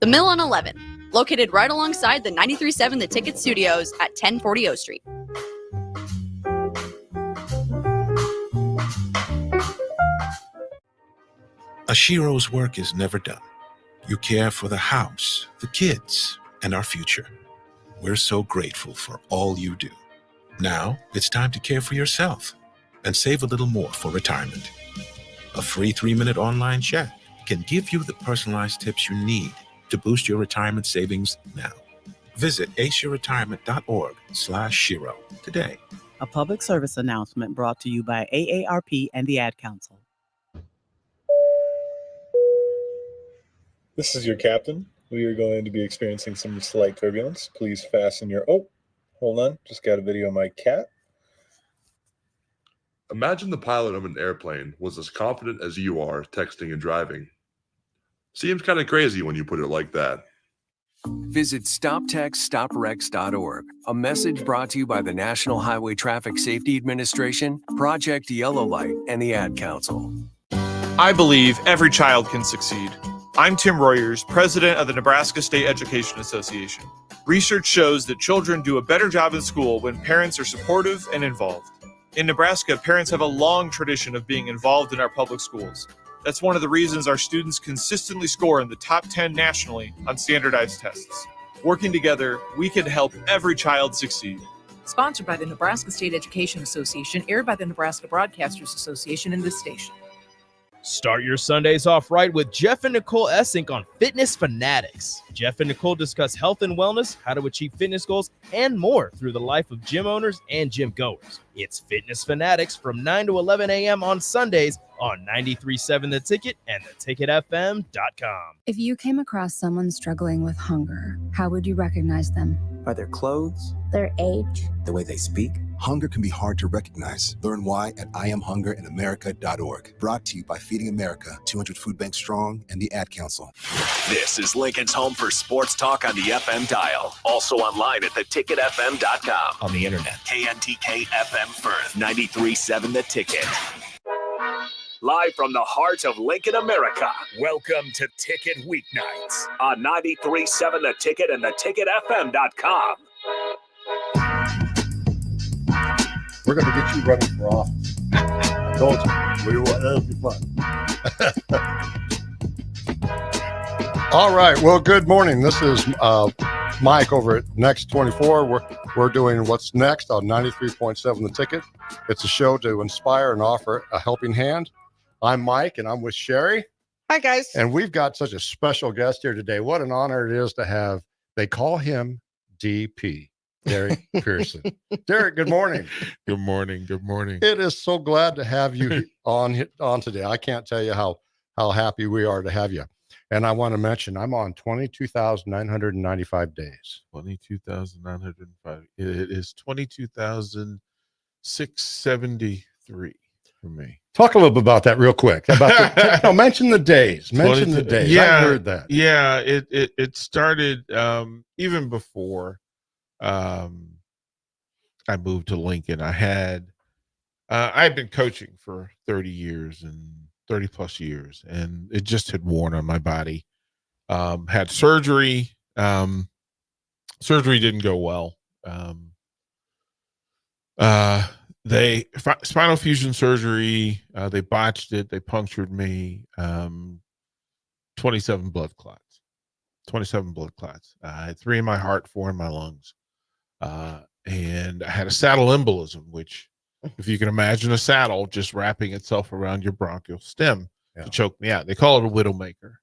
The Mill on 11, located right alongside the 93.7 The Ticket Studios at 1040 O Street. Ashiro's work is never done. You care for the house, the kids, and our future. We're so grateful for all you do. Now it's time to care for yourself and save a little more for retirement. A free 3-minute online chat can give you the personalized tips you need to boost your retirement savings now. Visit aceyourretirement.org/Shiro today. A public service announcement brought to you by AARP and the Ad Council. This is your captain. We are going to be experiencing some slight turbulence. Please fasten your... Oh, hold on. Just got a video of my cat. Imagine the pilot of an airplane was as confident as you are texting and driving. Seems kind of crazy when you put it like that. Visit StopTextStopWrecks.org. A message brought to you by the National Highway Traffic Safety Administration, Project Yellow Light, and the Ad Council. I believe every child can succeed. I'm Tim Royers, president of the Nebraska State Education Association. Research shows that children do a better job in school when parents are supportive and involved. In Nebraska, parents have a long tradition of being involved in our public schools. That's one of the reasons our students consistently score in the top 10 nationally on standardized tests. Working together, we can help every child succeed. Sponsored by the Nebraska State Education Association, aired by the Nebraska Broadcasters Association and this station. Start your Sundays off right with Jeff and Nicole Essink on Fitness Fanatics. Jeff and Nicole discuss health and wellness, how to achieve fitness goals, and more through the life of gym owners and gym goers. It's Fitness Fanatics from 9 to 11 a.m. on Sundays on 93.7 The Ticket and theticketfm.com. If you came across someone struggling with hunger, how would you recognize them? By their clothes, their age, the way they speak. Hunger can be hard to recognize. Learn why at IamHungerInAmerica.org. Brought to you by Feeding America, 200 Food Banks Strong, and the Ad Council. This is Lincoln's home for sports talk on the FM dial. Also online at theticketfm.com. On the internet. KNTK FM Firth, 93.7 The Ticket. Live from the heart of Lincoln, America. Welcome to Ticket Weeknights on 93.7 The Ticket and theticketfm.com. We're going to get you running for office. I told you. That'll be fun. All right. Well, good morning. This is Mike over at Next 24. We're doing What's Next on 93.7 The Ticket. It's a show to inspire and offer a helping hand. I'm Mike, and I'm with Sherry. Hi, guys. And we've got such a special guest here today. What an honor it is to have, they call him DP. Derek Pearson. Derek, good morning. Good morning. Good morning. It is so glad to have you on today. I can't tell you how happy we are to have you. And I want to mention I'm on 22,995 days. 22,905. It is 22,673 for me. Talk a little bit about that real quick. Mention the days. Mention the days. Yeah, I heard that. Yeah, it started even before I moved to Lincoln. I'd been coaching for 30 years and 30 plus years, and it just had worn on my body. Had surgery. Surgery didn't go well. Spinal fusion surgery. They botched it. They punctured me. 27 blood clots. 27 blood clots. I had 3 in my heart, 4 in my lungs. And I had a saddle embolism, which, if you can imagine a saddle just wrapping itself around your bronchial stem to choke me out. They call it a widowmaker.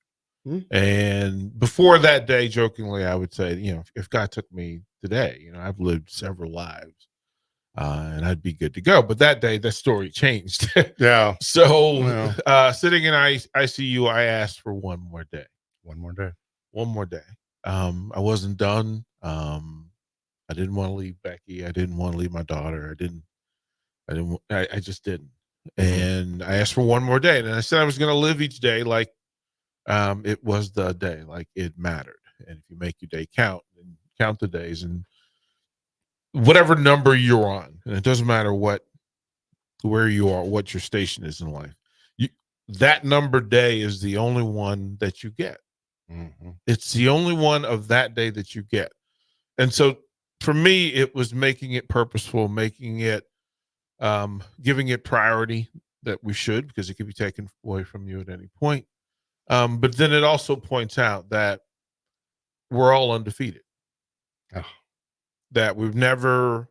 Mm-hmm. And before that day, jokingly, I would say, if God took me today, I've lived several lives, and I'd be good to go. But that day, the story changed. Yeah. So sitting in ICU, I asked for one more day. One more day. One more day. I wasn't done. I didn't want to leave Becky. I didn't want to leave my daughter. I just didn't. And I asked for one more day. And I said I was going to live each day like it was the day, like it mattered. And if you make your day count and count the days and whatever number you're on, and it doesn't matter where you are, what your station is in life, that number day is the only one that you get. It's the only one of that day that you get. And so for me, it was making it purposeful, making it, giving it priority that we should, because it could be taken away from you at any point. But then it also points out that we're all undefeated. That we've never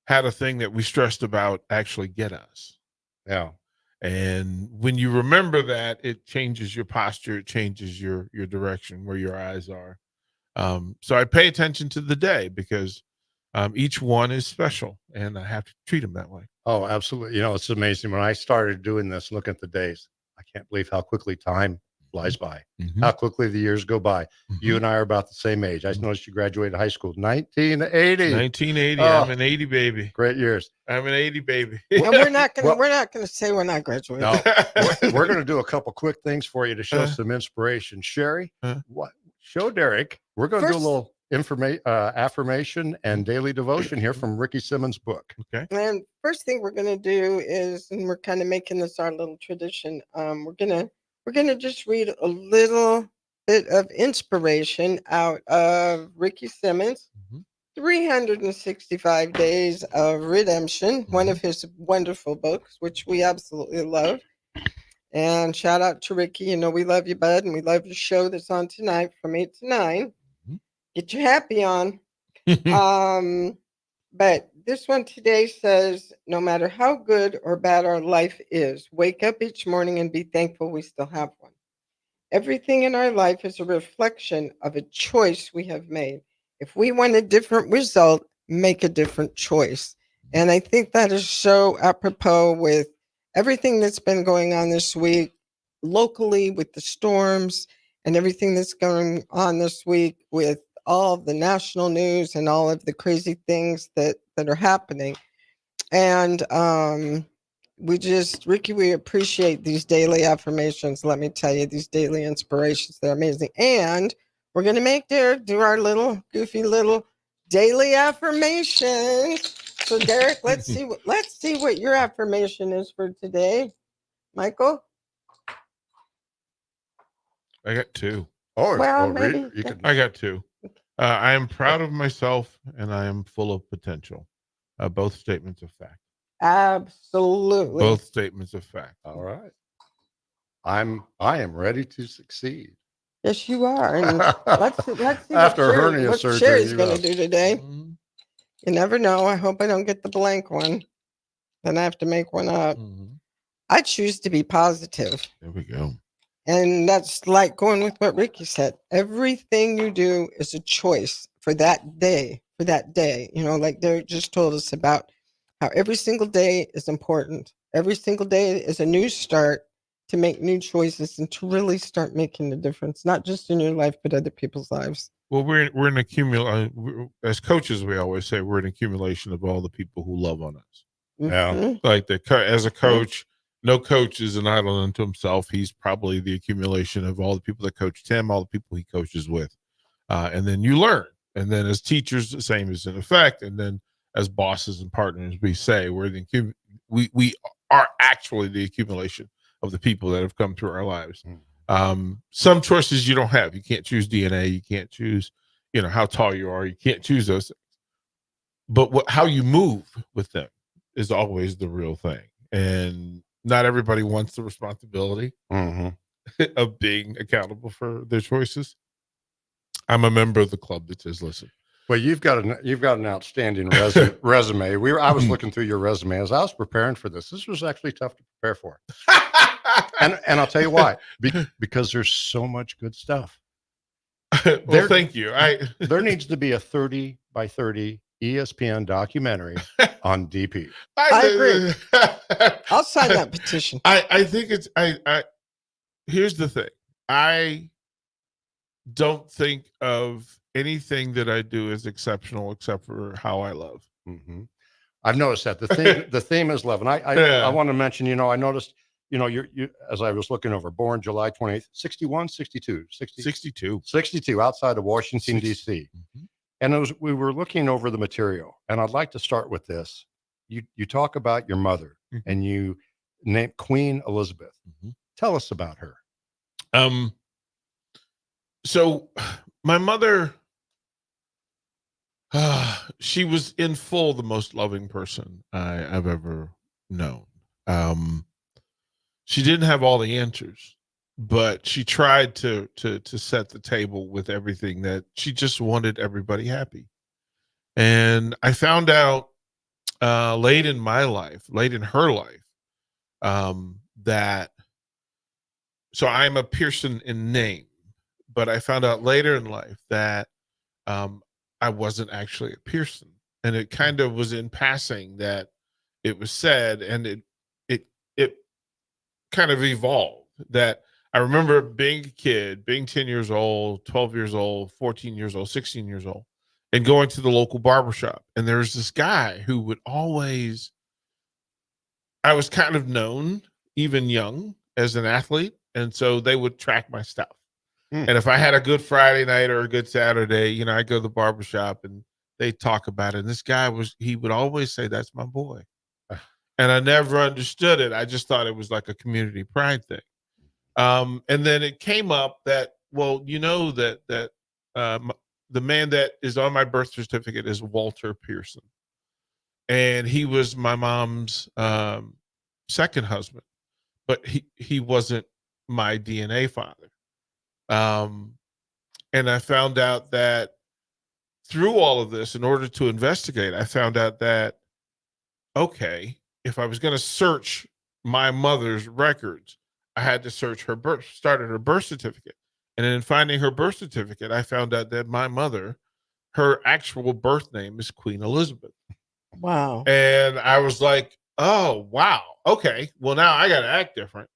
had a thing that we stressed about actually get us. Yeah. And when you remember that, it changes your posture, it changes your direction, where your eyes are. So I pay attention to the day, because each one is special, and I have to treat them that way. Oh, absolutely. You know, it's amazing. When I started doing this, look at the days, I can't believe how quickly time flies by, how quickly the years go by. You and I are about the same age. I noticed you graduated high school 1980. 1980. Oh, I'm an 80 baby. Great years. I'm an 80 baby. Well, we're not gonna say we're not graduating. No, we're going to do a couple quick things for you to show some inspiration. Sherry, what? Show Derek. We're going to do a little affirmation and daily devotion here from Ricky Simmons' book. Okay. And first thing we're gonna do is, and we're kind of making this our little tradition. We're gonna just read a little bit of inspiration out of Ricky Simmons' 365 Days of Redemption, one of his wonderful books, which we absolutely love. And shout out to Ricky. You know, we love you, bud, and we love your show that's on tonight from 8 to 9. Get your happy on. But this one today says, no matter how good or bad our life is, wake up each morning and be thankful we still have one. Everything in our life is a reflection of a choice we have made. If we want a different result, make a different choice. And I think that is so apropos with everything that's been going on this week, locally with the storms and everything that's going on this week with all of the national news and all of the crazy things that are happening. And Ricky, we appreciate these daily affirmations. Let me tell you, these daily inspirations, they're amazing. And we're going to make Derek do our little goofy little daily affirmations. So Derek, let's see what your affirmation is for today. Michael? I got two. Oh, well, maybe I got two. I am proud of myself, and I am full of potential. Both statements of fact. Absolutely. Both statements of fact. All right. I am ready to succeed. Yes, you are. And let's see After hernia surgery, Sherry's going to do today. You never know. I hope I don't get the blank one. Then I have to make one up. I choose to be positive. There we go. And that's like going with what Ricky said. Everything you do is a choice for that day. You know, like Derek just told us about how every single day is important. Every single day is a new start to make new choices and to really start making a difference, not just in your life, but other people's lives. Well, we're an accumulation. As coaches, we always say we're an accumulation of all the people who love on us. Yeah. Like as a coach, no coach is an island unto himself. He's probably the accumulation of all the people that coached him, all the people he coaches with. And then you learn. And then as teachers, the same is in effect. And then as bosses and partners, we say we are actually the accumulation of the people that have come through our lives. Some choices you don't have. You can't choose DNA. You can't choose, how tall you are. You can't choose those things. But how you move with them is always the real thing. And not everybody wants the responsibility of being accountable for their choices. I'm a member of the club that says, listen. Well, you've got an outstanding resume. I was looking through your resume as I was preparing for this. This was actually tough to prepare for. And I'll tell you why. Because there's so much good stuff. Well, thank you. There needs to be a 30 by 30 ESPN documentary on DP. I agree. I'll sign that petition. I think here's the thing. I don't think of anything that I do as exceptional except for how I love. I've noticed that the theme is love. And I want to mention, I noticed, you as I was looking over, born July 28th, 61, 62, 62 outside of Washington, D.C. And we were looking over the material, and I'd like to start with this. You talk about your mother, and you name Queen Elizabeth. Tell us about her. So my mother, she was in full the most loving person I've ever known. She didn't have all the answers, but she tried to set the table with everything that she just wanted everybody happy. And I found out late in her life, that so I'm a Pearson in name, but I found out later in life that I wasn't actually a Pearson, and it kind of was in passing that it was said, and it kind of evolved. That I remember being a kid, being 10 years old, 12 years old, 14 years old, 16 years old, and going to the local barbershop, and there was this guy who would always. I was kind of known, even young, as an athlete, and so they would track my stuff. And if I had a good Friday night or a good Saturday, I go to the barbershop and they talk about it. And this guy he would always say, "That's my boy." And I never understood it. I just thought it was like a community pride thing. And then it came up that, well, the man that is on my birth certificate is Walter Pearson. And he was my mom's second husband, but he wasn't my DNA father. And I found out that through all of this, in order to investigate, I found out that, okay, if I was going to search my mother's records, I had to search started her birth certificate. And in finding her birth certificate, I found out that my mother, her actual birth name is Queen Elizabeth. Wow. And I was like, oh, wow. Okay. Well, now I got to act different.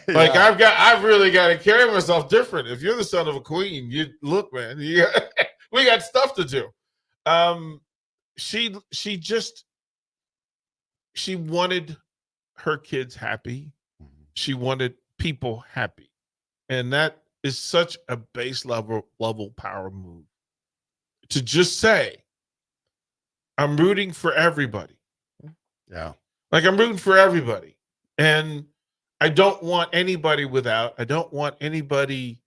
Like I've really got to carry myself different. If you're the son of a queen, you look, man, we got stuff to do. She wanted her kids happy. She wanted people happy. And that is such a base level power move. To just say, I'm rooting for everybody. Yeah. Like I'm rooting for everybody. And I don't want anybody without. I don't want anybody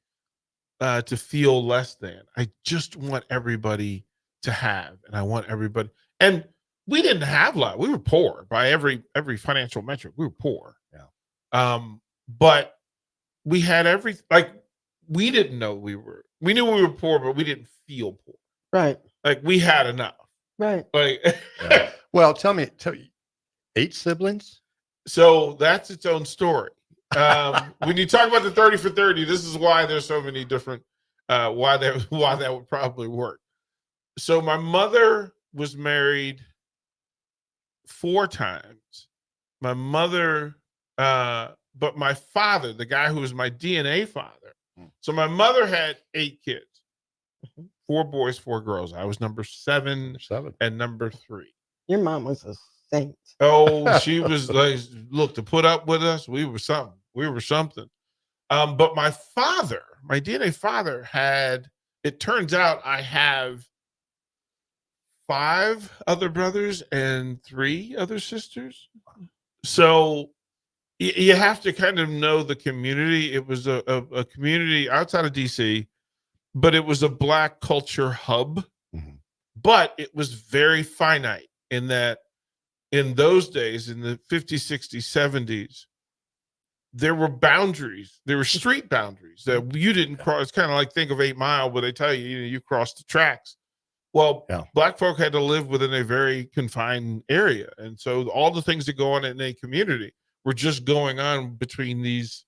to feel less than. I just want everybody to have. And I want everybody. And we didn't have a lot. We were poor by every financial metric. We were poor. Yeah. But we had we didn't know we knew we were poor, but we didn't feel poor. Right. Like we had enough. Right. Like, yeah. Well, tell me, 8 siblings? So that's its own story. When you talk about the 30 for 30, this is why there's so many different, why that would probably work. So my mother was married 4 times. My mother, but my father, the guy who was my DNA father. So my mother had 8 kids, 4 boys, 4 girls. I was number 7 and number 3. Your mom was a saint. Oh, she was like, look, to put up with us, we were something. But my father, my DNA father it turns out I have 5 other brothers and 3 other sisters. So you have to kind of know the community. It was a community outside of DC, but it was a Black culture hub. Mm-hmm. But it was very finite in that in those days, in the 50s, 60s, 70s, there were boundaries. There were street boundaries that you didn't cross. It's kind of like, think of 8 Mile, where they tell you, you crossed the tracks. Well, Black folk had to live within a very confined area. And so all the things that go on in a community were just going on between these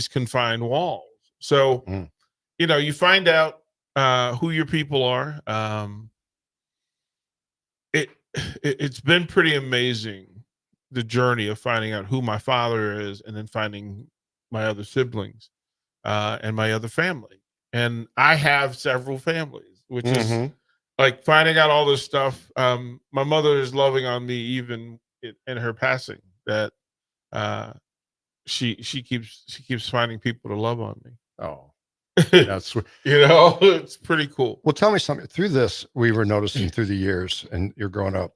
confined walls. So, you find out who your people are. It's been pretty amazing, the journey of finding out who my father is and then finding my other siblings and my other family. And I have several families, which is like finding out all this stuff. My mother is loving on me even in her passing, that she keeps finding people to love on me. Oh, that's it's pretty cool. Well, tell me something. Through this, we were noticing through the years, and you're growing up.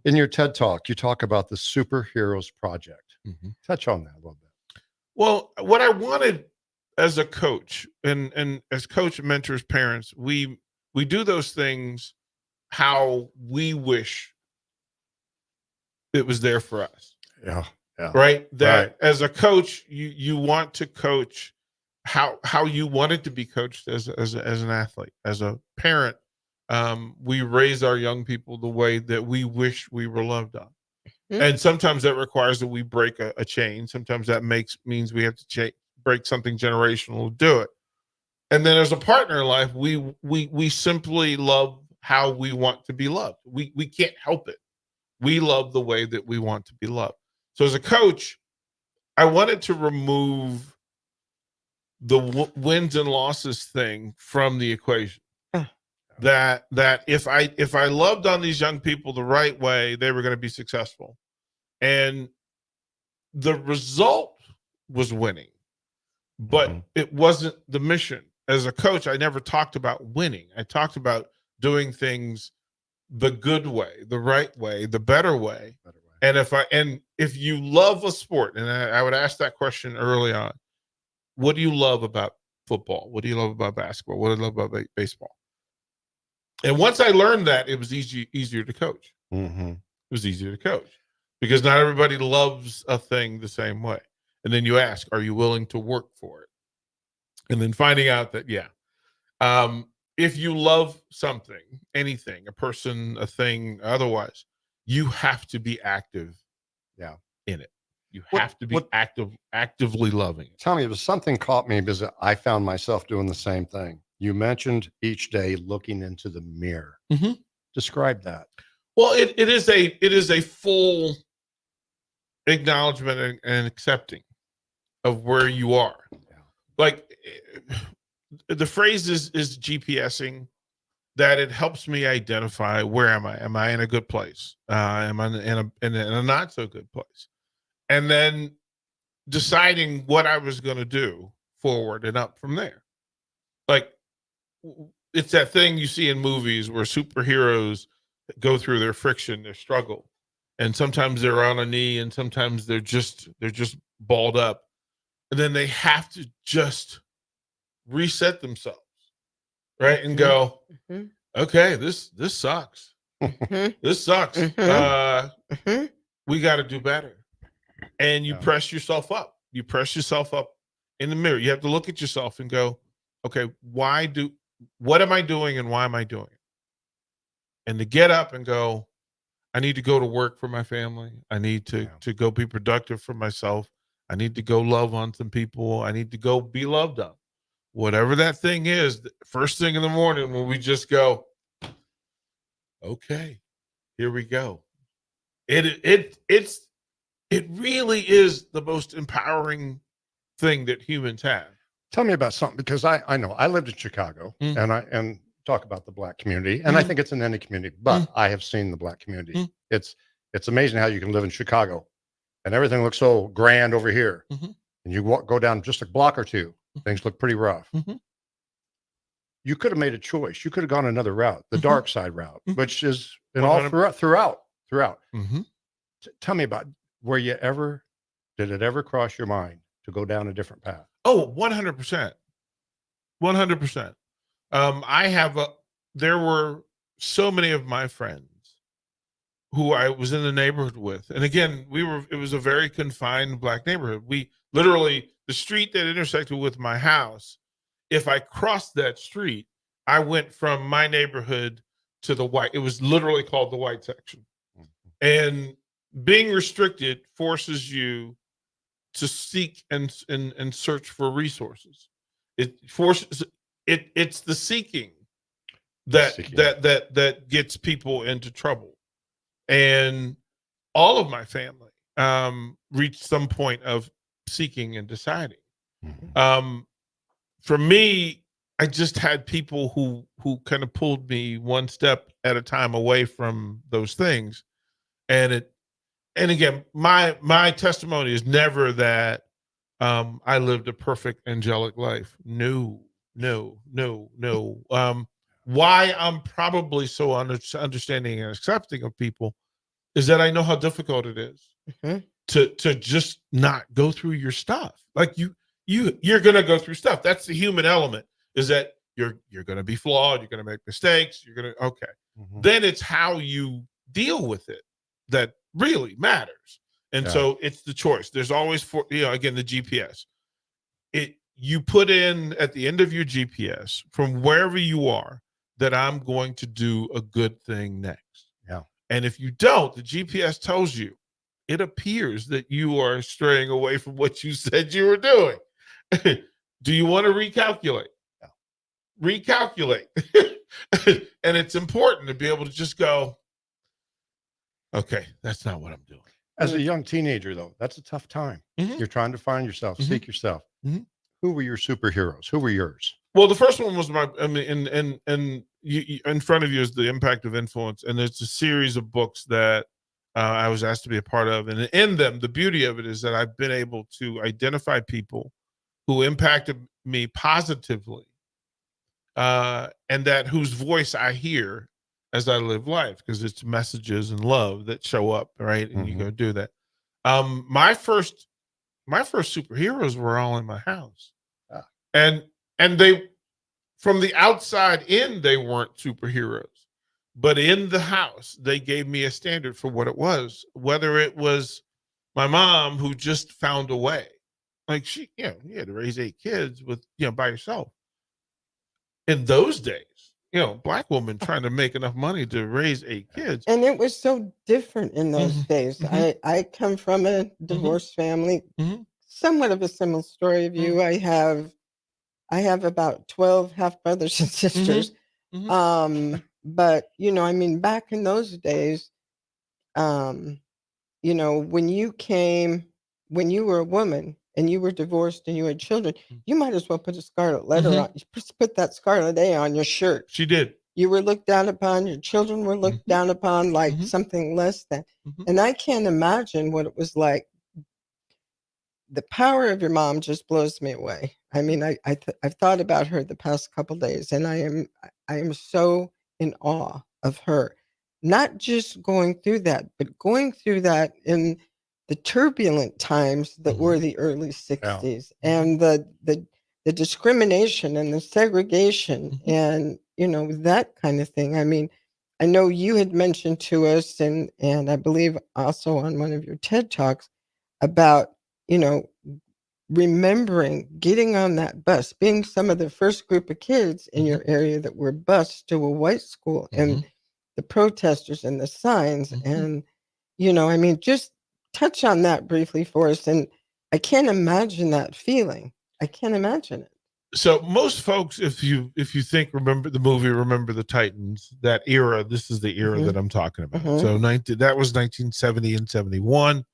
In your TED Talk, you talk about the Superheroes Project. Touch on that a little bit. Well, what I wanted as a coach and as coach mentors parents, we do those things how we wish it was there for us. Yeah. Right. That Right. as a coach, you want to coach how you wanted to be coached as an athlete. As a parent, we raise our young people the way that we wish we were loved on. And sometimes that requires that we break a chain. Sometimes that means we have to break something generational to do it. And then as a partner in life, we simply love how we want to be loved. We can't help it. We love the way that we want to be loved. So as a coach, I wanted to remove the wins and losses thing from the equation. That if I loved on these young people the right way, they were going to be successful. And the result was winning, but it wasn't the mission. As a coach, I never talked about winning. I talked about doing things the good way, the right way, the better way. And if you love a sport, and I would ask that question early on, what do you love about football? What do you love about basketball? What do you love about baseball? And once I learned that, it was easier to coach. Mm-hmm. It was easier to coach because not everybody loves a thing the same way. And then you ask, are you willing to work for it? And then finding out that, if you love something, anything, a person, a thing, otherwise, you have to be active in it. You have to be actively loving it. Tell me, if something caught me because I found myself doing the same thing. You mentioned each day looking into the mirror. Mm-hmm. Describe that. Well, it is a full acknowledgement and accepting of where you are. Like the phrase is GPSing, that it helps me identify where am I? Am I in a good place? Am I in a not so good place? And then deciding what I was going to do forward and up from there. Like it's that thing you see in movies where superheroes go through their friction, their struggle, and sometimes they're on a knee, and sometimes they're just balled up, and then they have to just reset themselves, right, and go, okay, this sucks. This sucks. We got to do better. And you press yourself up. You press yourself up in the mirror. You have to look at yourself and go, okay, what am I doing and why am I doing it? And to get up and go, I need to go to work for my family. I need to go be productive for myself. I need to go love on some people. I need to go be loved on. Whatever that thing is, first thing in the morning when we just go, okay, here we go. It really is the most empowering thing that humans have. Tell me about something, because I know I lived in Chicago and talk about the Black community, and I think it's in any community, but I have seen the Black community. It's amazing how you can live in Chicago and everything looks so grand over here, and you go down just a block or two, things look pretty rough. You could have made a choice. You could have gone another route, the dark side route, which is in all throughout. Tell me about did it ever cross your mind to go down a different path? Oh, 100%. 100%. There were so many of my friends who I was in the neighborhood with. And again, it was a very confined Black neighborhood. We literally, the street that intersected with my house, if I crossed that street, I went from my neighborhood to the white. It was literally called the white section. And being restricted forces you to seek and search for resources. It's the seeking that gets people into trouble. And all of my family reached some point of seeking and deciding. For me, I just had people who kind of pulled me one step at a time away from those things. And again, my testimony is never that I lived a perfect angelic life. No. Why I'm probably so understanding and accepting of people is that I know how difficult it is to just not go through your stuff. Like you you're going to go through stuff. That's the human element, is that you're going to be flawed. You're going to make mistakes. You're going to, okay. Then it's how you deal with it that really matters. And so it's the choice. There's always, again, the GPS. You put in at the end of your GPS from wherever you are that I'm going to do a good thing next. Yeah. And if you don't, the GPS tells you, it appears that you are straying away from what you said you were doing. Do you want to recalculate? Yeah. Recalculate. And it's important to be able to just go, okay, that's not what I'm doing. As a young teenager, though, that's a tough time. You're trying to find yourself, seek yourself. Who were your superheroes? Who were yours? Well, the first one was and you, in front of you is The Impact of Influence. And there's a series of books that I was asked to be a part of. And in them, the beauty of it is that I've been able to identify people who impacted me positively, and that whose voice I hear as I live life, because it's messages and love that show up, right? And you go do that. My first superheroes were all in my house. And they, from the outside in, they weren't superheroes. But in the house, they gave me a standard for what it was, whether it was my mom, who just found a way. Like she, you had to raise 8 kids with, by yourself. In those days, Black woman trying to make enough money to raise 8 kids. And it was so different in those days. I come from a divorced family, somewhat of a similar story of you. I have about 12 half brothers and sisters. But, back in those days, when you were a woman and you were divorced and you had children, you might as well put a scarlet letter on. Just put that scarlet A on your shirt. She did. You were looked down upon. Your children were looked down upon like something less than. And I can't imagine what it was like. The power of your mom just blows me away. I mean, I've thought about her the past couple days, and I am so in awe of her. Not just going through that, but going through that in the turbulent times that were the early 60s, and the discrimination and the segregation and that kind of thing. I mean, I know you had mentioned to us, and I believe also on one of your TED Talks, about remembering getting on that bus, being some of the first group of kids in your area that were bused to a white school, and the protesters and the signs. And just touch on that briefly for us. And I can't imagine that feeling. I can't imagine it. So most folks, if you remember the movie Remember the Titans, that era, this is the era that I'm talking about. So that was 1970 and 71.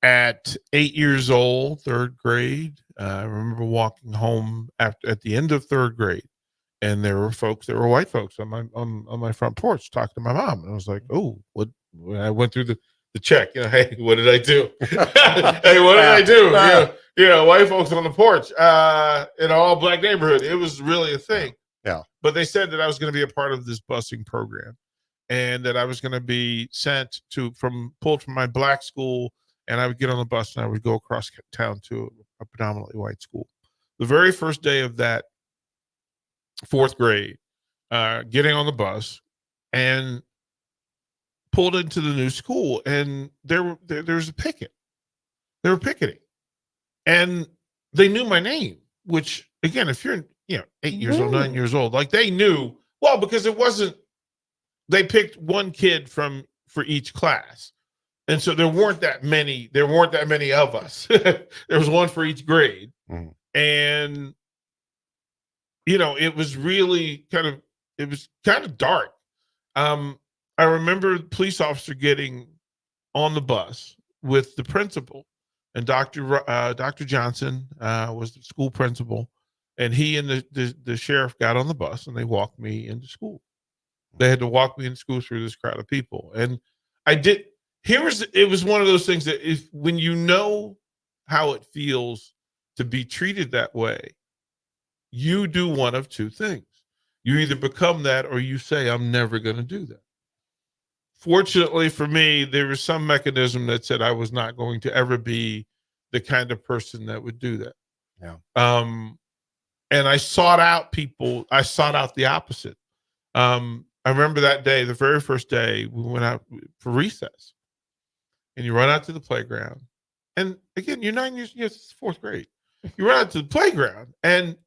At 8 years old, 3rd grade, I remember walking home at the end of 3rd grade, and there were white folks on my front porch talking to my mom, and I was like, "Oh, what?" When I went through the check, hey, what did I do? Hey, what did I do? White folks on the porch, in an all Black neighborhood. It was really a thing. Yeah. But they said that I was going to be a part of this busing program, and that I was going to be sent pulled from my Black school. And I would get on the bus and I would go across town to a predominantly white school. The very first day of that 4th grade, getting on the bus and pulled into the new school, and there was a picket. They were picketing, and they knew my name. Which, again, if you're 8 years old, 9 years old, like they knew well, because it wasn't. They picked one kid for each class. And so there weren't that many of us. There was one for each grade. And it was really kind of dark. I remember the police officer getting on the bus with the principal, and Dr. Johnson was the school principal, and he and the sheriff got on the bus, and they walked me into school. They had to walk me into school through this crowd of people. And I did. It was one of those things that when you know how it feels to be treated that way, you do one of two things. You either become that, or you say, I'm never going to do that. Fortunately for me, there was some mechanism that said I was not going to ever be the kind of person that would do that. Yeah. And I sought out people. I sought out the opposite. I remember that day, the very first day we went out for recess, and you run out to the playground. And again, you're 9 years, yes, it's fourth grade. You run out to the playground, and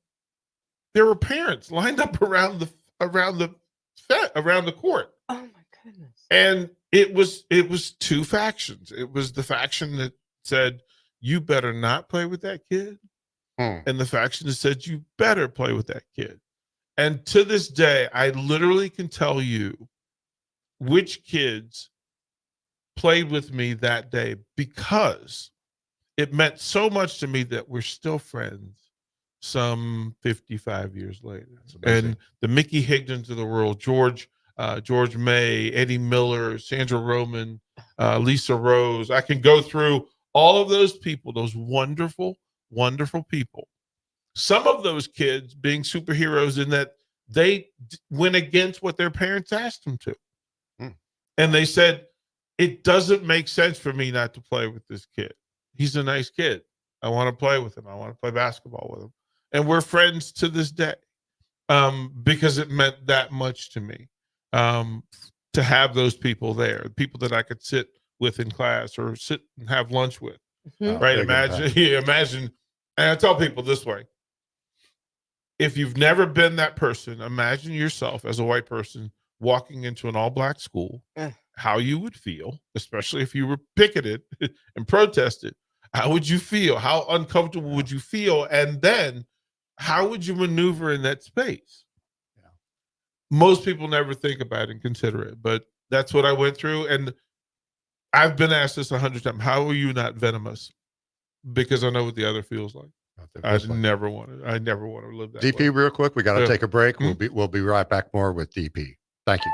there were parents lined up around the court. Oh my goodness. And it was two factions. It was the faction that said, you better not play with that kid. And the faction that said, you better play with that kid. And to this day, I literally can tell you which kids played with me that day, because it meant so much to me that we're still friends some 55 years later. And the Mickey Higdons of the world, George May, Eddie Miller, Sandra Roman, Lisa Rose. I can go through all of those people, those wonderful, wonderful people. Some of those kids being superheroes in that they went against what their parents asked them to. And they said, it doesn't make sense for me not to play with this kid. He's a nice kid. I want to play with him. I want to play basketball with him. And we're friends to this day, because it meant that much to me, to have those people there, people that I could sit with in class or sit and have lunch with. Right? Imagine, and I tell people this way: if you've never been that person, imagine yourself as a white person walking into an all-black school, how you would feel, especially if you were picketed and protested. How would you feel? How uncomfortable would you feel? And then how would you maneuver in that space? Yeah. Most people never think about it and consider it, but that's what I went through. And I've been asked this 100 times. How are you not venomous? Because I know what the other feels like. I never want to live that DP, way. real quick, we got to take a break. We'll be right back more with DP. Thank you.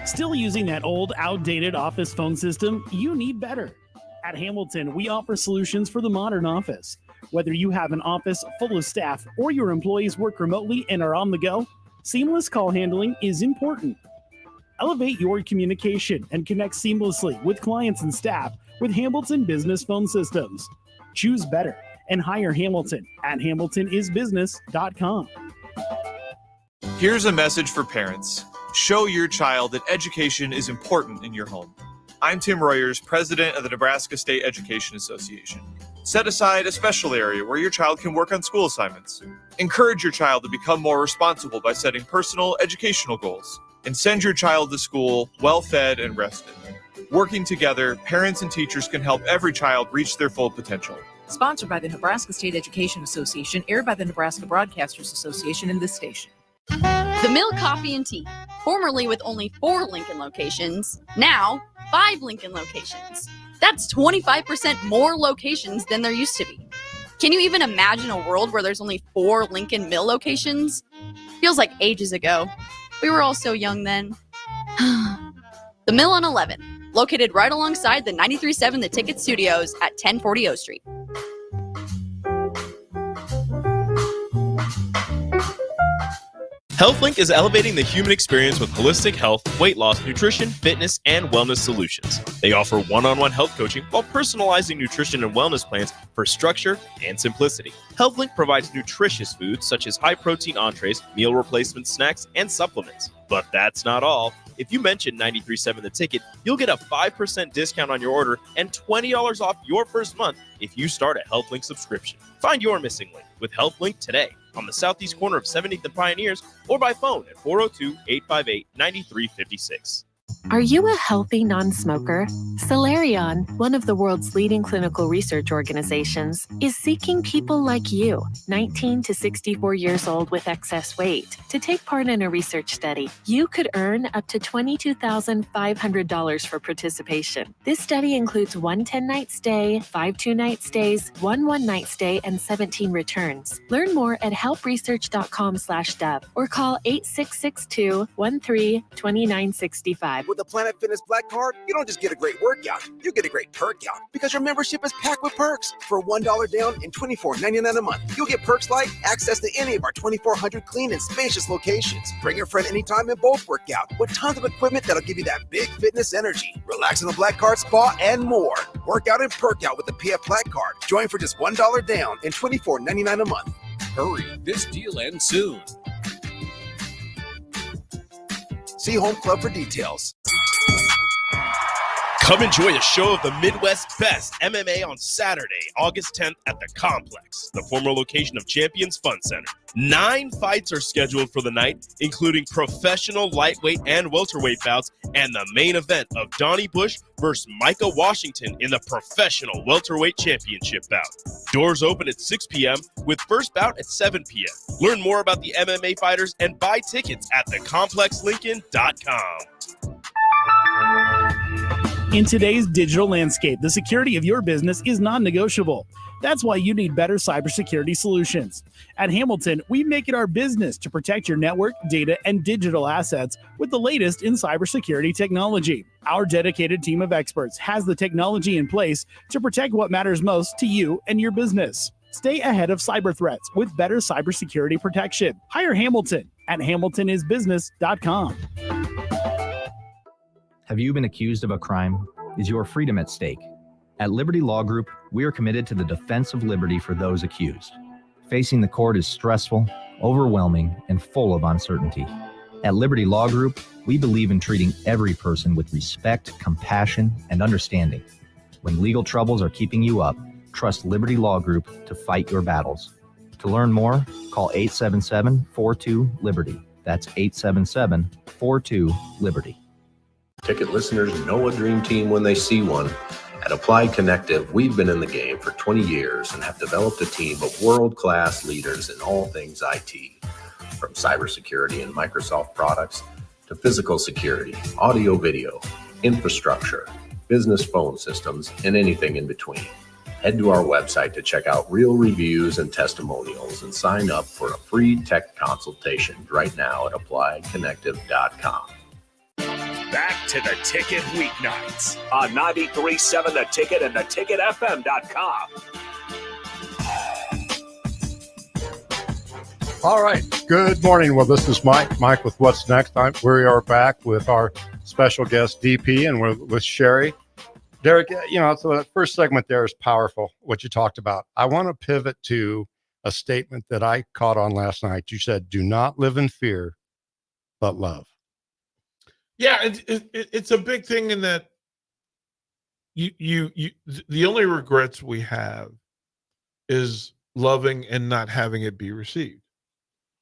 Still using that old, outdated office phone system? You need better. At Hamilton, we offer solutions for the modern office. Whether you have an office full of staff or your employees work remotely and are on the go, seamless call handling is important. Elevate your communication and connect seamlessly with clients and staff with Hamilton Business Phone Systems. Choose better and hire Hamilton at hamiltonisbusiness.com. Here's a message for parents. Show your child that education is important in your home. I'm Tim Royers, president of the Nebraska State Education Association. Set aside a special area where your child can work on school assignments. Encourage your child to become more responsible by setting personal educational goals. And send your child to school well-fed and rested. Working together, parents and teachers can help every child reach their full potential. Sponsored by the Nebraska State Education Association, aired by the Nebraska Broadcasters Association and this station. The Mill Coffee and Tea, formerly with only 4 Lincoln locations, now 5 Lincoln locations. That's 25% more locations than there used to be. Can you even imagine a world where there's only 4 Lincoln Mill locations? Feels like ages ago. We were all so young then. The Mill on 11, located right alongside the 93.7 The Ticket Studios at 1040 O Street. HealthLink is elevating the human experience with holistic health, weight loss, nutrition, fitness, and wellness solutions. They offer one-on-one health coaching while personalizing nutrition and wellness plans for structure and simplicity. HealthLink provides nutritious foods such as high-protein entrees, meal replacement snacks, and supplements. But that's not all. If you mention 93.7 The Ticket, you'll get a 5% discount on your order and $20 off your first month if you start a HealthLink subscription. Find your missing link with HealthLink today on the southeast corner of 17th and Pioneers or by phone at 402-858-9356. Are you a healthy non-smoker? Solarion, one of the world's leading clinical research organizations, is seeking people like you, 19 to 64 years old with excess weight, to take part in a research study. You could earn up to $22,500 for participation. This study includes 1 10-night stay, 5 2-night stays, 1 1-night stay, and 17 returns. Learn more at helpresearch.com/dub or call 8662-13-2965. with a Planet Fitness Black Card, you don't just get a great workout, you get a great perk out because your membership is packed with perks. For $1 down and $24.99 a month, you'll get perks like access to any of our 2,400 clean and spacious locations. Bring your friend anytime and both work out with tons of equipment that'll give you that big fitness energy. Relax in the Black Card spa and more. Work out and perk out with the PF Black Card. Join for just $1 down and $24.99 a month. Hurry, this deal ends soon. See Home Club for details. Come enjoy a show of the Midwest's best MMA on Saturday, August 10th at the Complex, the former location of Champions Fun Center. 9 fights are scheduled for the night, including professional lightweight and welterweight bouts, and the main event of Donnie Bush versus Micah Washington in the professional welterweight championship bout. Doors open at 6 p.m. with first bout at 7 p.m. Learn more about the MMA fighters and buy tickets at thecomplexlincoln.com. In today's digital landscape, the security of your business is non-negotiable. That's why you need better cybersecurity solutions. At Hamilton, we make it our business to protect your network, data, and digital assets with the latest in cybersecurity technology. Our dedicated team of experts has the technology in place to protect what matters most to you and your business. Stay ahead of cyber threats with better cybersecurity protection. Hire Hamilton at hamiltonisbusiness.com. Have you been accused of a crime? Is your freedom at stake? At Liberty Law Group, we are committed to the defense of liberty for those accused. Facing the court is stressful, overwhelming, and full of uncertainty. At Liberty Law Group, we believe in treating every person with respect, compassion, and understanding. When legal troubles are keeping you up, trust Liberty Law Group to fight your battles. To learn more, call 877-42-LIBERTY. That's 877-42-LIBERTY. Ticket listeners know a dream team when they see one. At Applied Connective, we've been in the game for 20 years and have developed a team of world-class leaders in all things IT. From cybersecurity and Microsoft products to physical security, audio-video, infrastructure, business phone systems, and anything in between. Head to our website to check out real reviews and testimonials and sign up for a free tech consultation right now at appliedconnective.com. Back to the Ticket weeknights on 93.7 The Ticket and theticketfm.com. All right. Good morning. Well, this is Mike. Mike with What's Next. We are back with our special guest, DP, and we're with Sherry. Derek, so that first segment there is powerful, what you talked about. I want to pivot to a statement that I caught on last night. You said, do not live in fear, but love. Yeah, it's a big thing in that you the only regrets we have is loving and not having it be received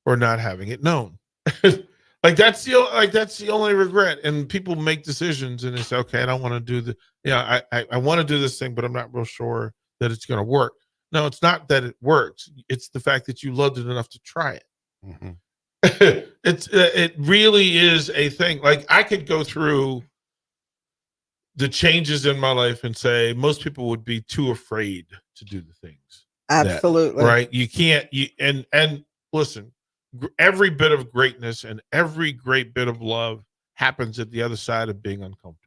or not having it known. That's the only regret. And people make decisions and it's okay. I don't want to do I want to do this thing, but I'm not real sure that it's going to work. No, it's not that it works. It's the fact that you loved it enough to try it. Mm-hmm. It really is a thing. Like I could go through the changes in my life and say most people would be too afraid to do the things. Absolutely. Right. You can't, and listen, every bit of greatness and every great bit of love happens at the other side of being uncomfortable.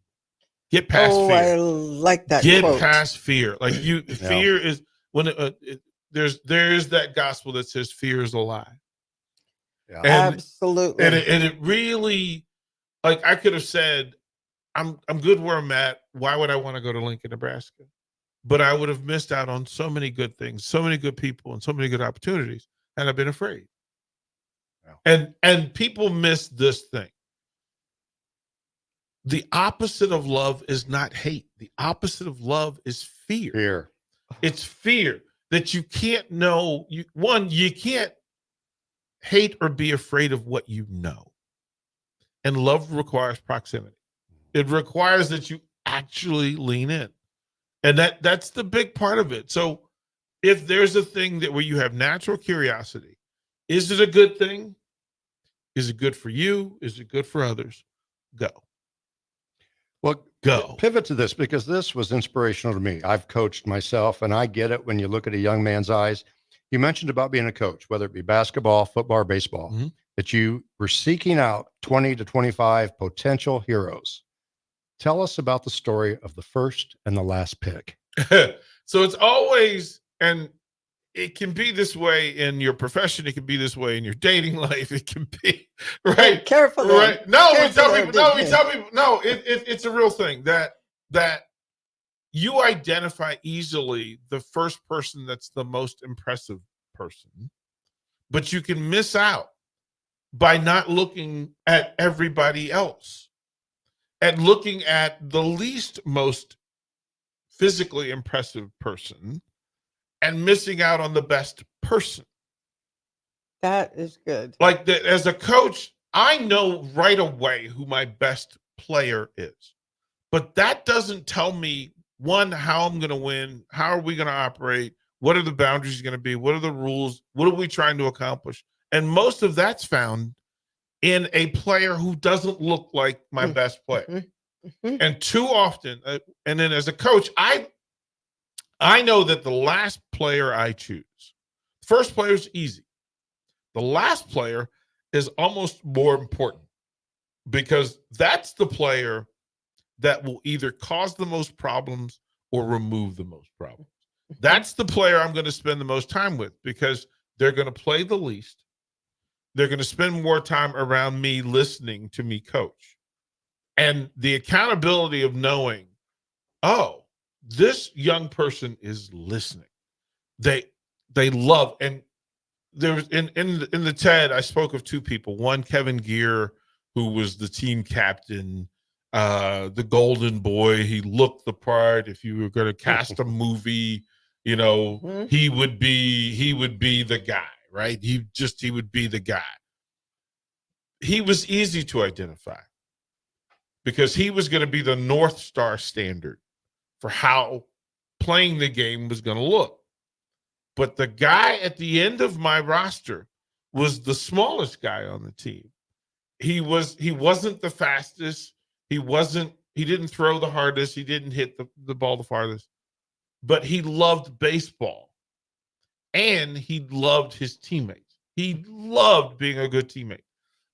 Get past fear. I like that Get quote. past fear. Like fear is when there's that gospel that says fear is a lie. Yeah. Absolutely. And it really, like I could have said, I'm good where I'm at. Why would I want to go to Lincoln, Nebraska? But I would have missed out on so many good things, so many good people, and so many good opportunities, and I've been afraid. Yeah. And people miss this thing. The opposite of love is not hate. The opposite of love is fear. Fear. It's fear that you can't know. You can't hate or be afraid of what you know. And love requires proximity. It requires that you actually lean in. And that's the big part of it. So if there's a thing where you have natural curiosity, is it a good thing? Is it good for you? Is it good for others? Go. Well, go. Pivot to this because this was inspirational to me. I've coached myself and I get it when you look at a young man's eyes. You mentioned about being a coach, whether it be basketball, football, or baseball, that you were seeking out 20 to 25 potential heroes. Tell us about the story of the first and the last pick. So it's always, and it can be this way in your profession. It can be this way in your dating life. It can be right. Careful, right? No, we Careful tell there, people. No, we Big tell people. No, it's a real thing that you identify easily the first person that's the most impressive person, but you can miss out by not looking at everybody else, at looking at the least most physically impressive person and missing out on the best person. That is good. Like that, as a coach, I know right away who my best player is, but that doesn't tell me, one, how I'm going to win, how are we going to operate, what are the boundaries going to be, what are the rules, what are we trying to accomplish? And most of that's found in a player who doesn't look like my best player. And too often, and then as a coach, I know that the last player I choose, first player is easy. The last player is almost more important because that's the player that will either cause the most problems or remove the most problems. That's the player I'm going to spend the most time with because they're going to play the least. They're going to spend more time around me listening to me coach. And the accountability of knowing, oh, this young person is listening. They love, and there was in the TED, I spoke of two people. One, Kevin Gear, who was the team captain, the golden boy. He looked the part. If you were going to cast a movie, he would be the guy, right? He would be the guy. He was easy to identify because he was going to be the North Star standard for how playing the game was going to look. But the guy at the end of my roster was the smallest guy on the team. He wasn't the fastest. He didn't throw the hardest. He didn't hit the ball the farthest. But he loved baseball. And he loved his teammates. He loved being a good teammate.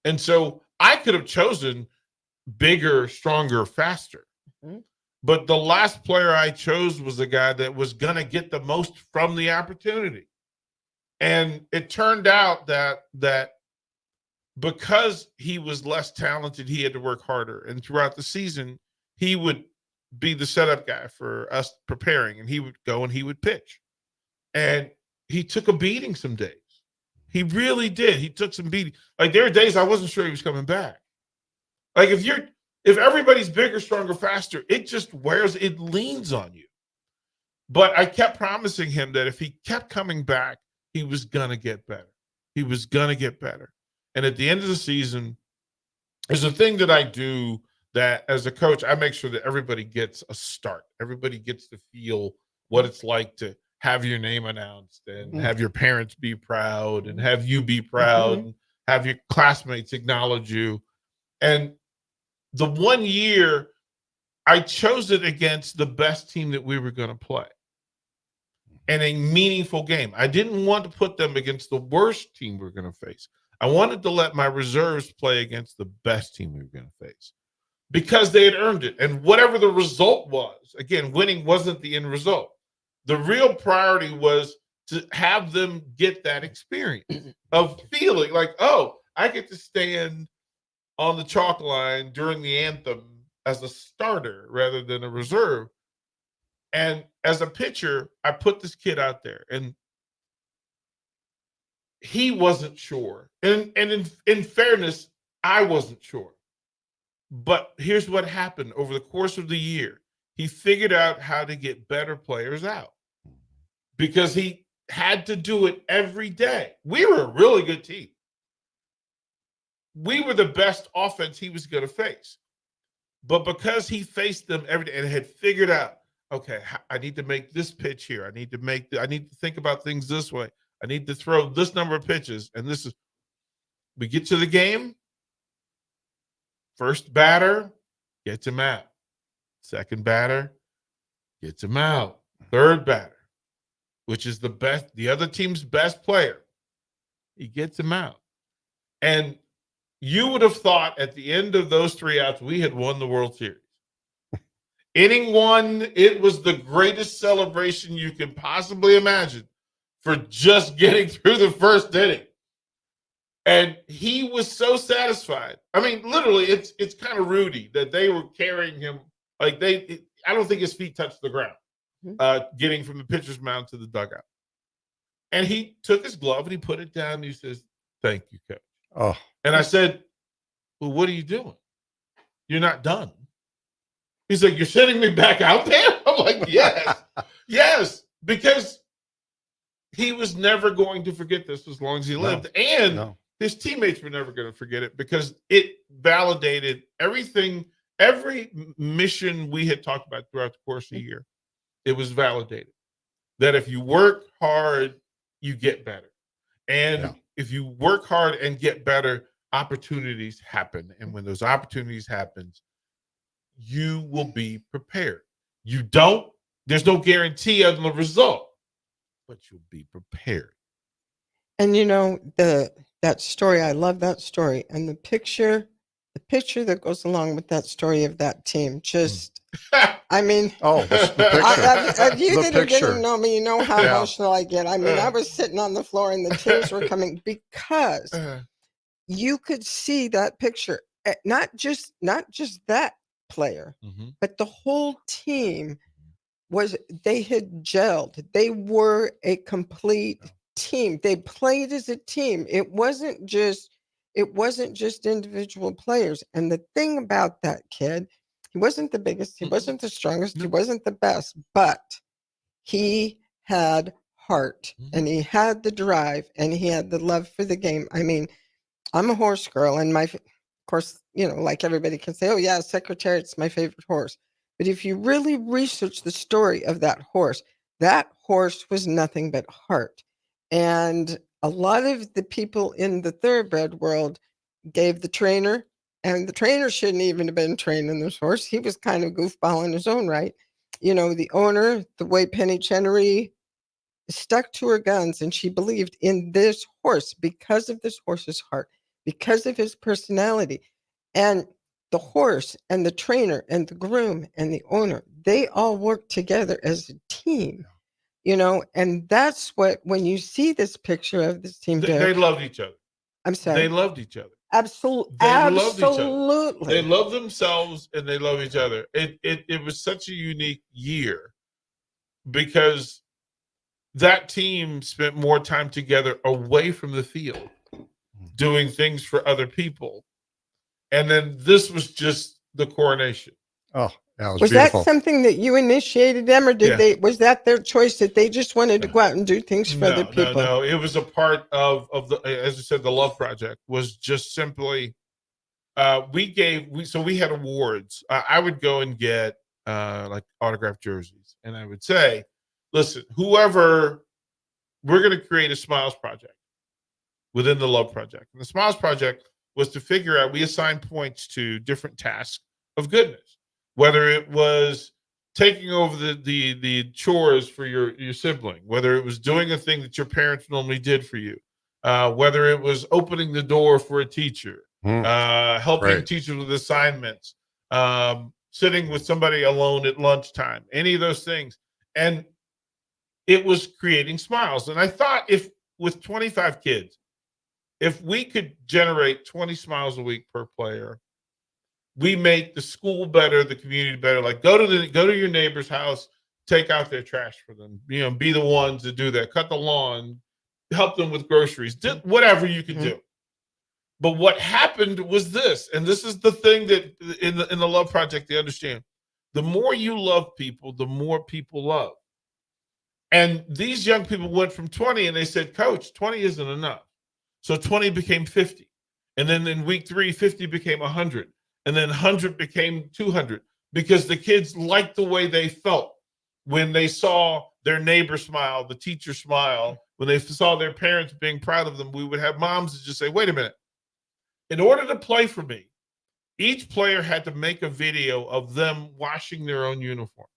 And so I could have chosen bigger, stronger, faster. But the last player I chose was the guy that was going to get the most from the opportunity. And it turned out that because he was less talented, he had to work harder. And throughout the season, he would be the setup guy for us preparing, and he would go and he would pitch. And he took a beating some days. He really did. He took some beating. Like there were days I wasn't sure he was coming back. Like if everybody's bigger, stronger, faster, it leans on you. But I kept promising him that if he kept coming back, he was going to get better. He was going to get better. And at the end of the season, there's a thing that I do that as a coach, I make sure that everybody gets a start. Everybody gets to feel what it's like to have your name announced and have your parents be proud and have you be proud and have your classmates acknowledge you. And the 1 year I chose it against the best team that we were going to play in a meaningful game. I didn't want to put them against the worst team we were going to face. I wanted to let my reserves play against the best team we were going to face because they had earned it. And whatever the result was, again, winning wasn't the end result. The real priority was to have them get that experience of feeling like, oh, I get to stand on the chalk line during the anthem as a starter rather than a reserve. And as a pitcher, I put this kid out there, and he wasn't sure. And in fairness, I wasn't sure. But here's what happened over the course of the year. He figured out how to get better players out because he had to do it every day. We were a really good team. We were the best offense he was going to face. But because he faced them every day and had figured out, okay, I need to make this pitch here. I need to think about things this way. I need to throw this number of pitches. And we get to the game. First batter gets him out. Second batter gets him out. Third batter, which is the other team's best player, he gets him out. And you would have thought at the end of those 3 outs, we had won the World Series. Inning one, it was the greatest celebration you could possibly imagine for just getting through the first inning. And he was so satisfied. I mean, literally, it's kind of Rudy that they were carrying him. Like I don't think his feet touched the ground, getting from the pitcher's mound to the dugout. And he took his glove and he put it down and he says, "Thank you, coach." Oh. And I said, "Well, what are you doing? You're not done." He's like, "You're sending me back out there?" I'm like, "Yes, yes," because he was never going to forget this as long as he lived. And his teammates were never going to forget it because it validated everything, every mission we had talked about throughout the course of the year. It was validated that if you work hard, you get better. And if you work hard and get better, opportunities happen. And when those opportunities happen, you will be prepared. You don't, there's no guarantee of the result, but you'll be prepared. And you know, that story, I love that story. And the picture that goes along with that story of that team, just I mean, the picture. If you The that picture. didn't know me, you know how Yeah. emotional I get. I mean, I was sitting on the floor and the tears were coming because you could see that picture. Not just that player, but the whole team they had gelled. They were a complete team. They played as a team. It wasn't just individual players. And the thing about that kid, he wasn't the biggest, he wasn't the strongest, he wasn't the best, but he had heart and he had the drive and he had the love for the game. I mean, I'm a horse girl, and of course, you know, like everybody can say, "Oh yeah, Secretariat's my favorite horse." But if you really research the story of that horse was nothing but heart. And a lot of the people in the thoroughbred world gave the trainer, and the trainer shouldn't even have been training this horse. He was kind of goofball in his own right. You know, the owner, the way Penny Chenery stuck to her guns, and she believed in this horse because of this horse's heart, because of his personality. And the horse and the trainer and the groom and the owner, they all work together as a team, you know. And that's what, when you see this picture of this team, They loved each other. I'm sorry. They loved each other. Absolutely. They loved each other. Absolutely. They love themselves and they love each other. It was such a unique year because that team spent more time together away from the field, doing things for other people. And then this was just the coronation. Oh, that was Was beautiful. that something that you initiated them, or did was that their choice that they just wanted to go out and do things for other people? No. It was a part of the, as I said, the Love Project was just simply, we had awards. I would go and get like autographed jerseys, and I would say, listen, whoever, we're going to create a Smiles Project within the Love Project. And the Smiles Project was to figure out, we assign points to different tasks of goodness, whether it was taking over the chores for your sibling, whether it was doing a thing that your parents normally did for you, whether it was opening the door for a teacher, helping teachers with assignments, sitting with somebody alone at lunchtime, any of those things. And it was creating smiles. And I thought, if with 25 kids, if we could generate 20 smiles a week per player, we make the school better, the community better. Like, go to your neighbor's house, take out their trash for them. You know, be the ones to do that. Cut the lawn, help them with groceries, whatever you could do. But what happened was this, and this is the thing that in the Love Project they understand: the more you love people, the more people love. And these young people went from 20, and they said, "Coach, 20 isn't enough." So 20 became 50. And then in week 3, 50 became 100. And then 100 became 200, because the kids liked the way they felt when they saw their neighbor smile, the teacher smile, when they saw their parents being proud of them. We would have moms that just say, "Wait a minute. In order to play for me, each player had to make a video of them washing their own uniform.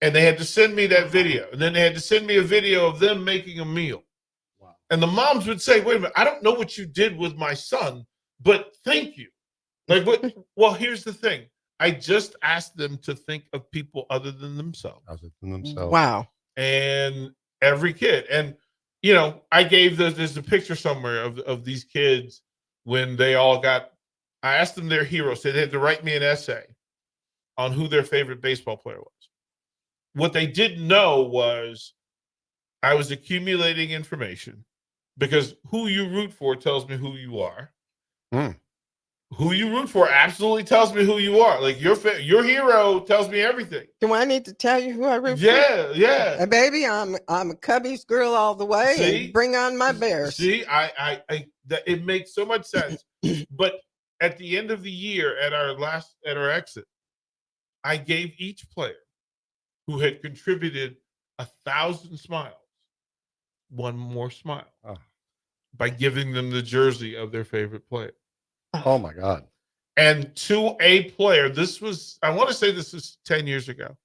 And they had to send me that video. And then they had to send me a video of them making a meal." And the moms would say, "Wait a minute, I don't know what you did with my son, but thank you." Like, what? Well, here's the thing. I just asked them to think of people other than themselves. Wow. And every kid. And, I gave there's a picture somewhere of these kids when they all got, I asked them their heroes. So they had to write me an essay on who their favorite baseball player was. What they didn't know was I was accumulating information because who you root for tells me who you are. Who you root for absolutely tells me who you are. Like your hero tells me everything. Do I need to tell you who I root for? Yeah. Baby, I'm a Cubbies girl all the way. See? And bring on my Bears. See, it makes so much sense. But at the end of the year, at our exit, I gave each player who had contributed 1,000 smiles one more smile by giving them the jersey of their favorite player. Oh my God. And to a player, I want to say this was 10 years ago.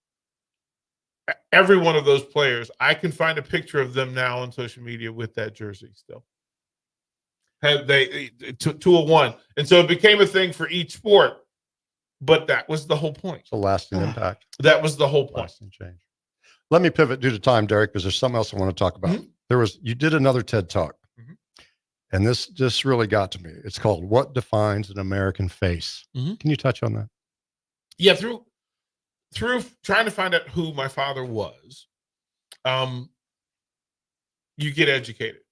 Every one of those players, I can find a picture of them now on social media with that jersey still. Have they to a one. And so it became a thing for each sport. But that was the whole point. It's a lasting impact. That was the whole point. Lasting change. Let me pivot due to time, Derek, because there's something else I want to talk about. You did another TED Talk, and this just really got to me. It's called "What Defines an American Face." Can you touch on that? Yeah, through trying to find out who my father was, you get educated,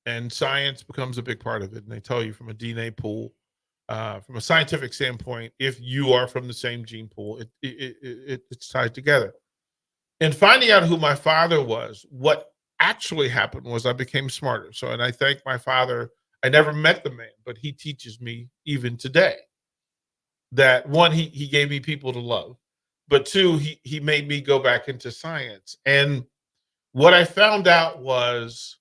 and science becomes a big part of it. And they tell you from a DNA pool, from a scientific standpoint, if you are from the same gene pool, it's tied together. And finding out who my father was, what actually happened was I became smarter. So, and I thank my father. I never met the man, but he teaches me even today that one, he gave me people to love, but two, he made me go back into science. And what I found out was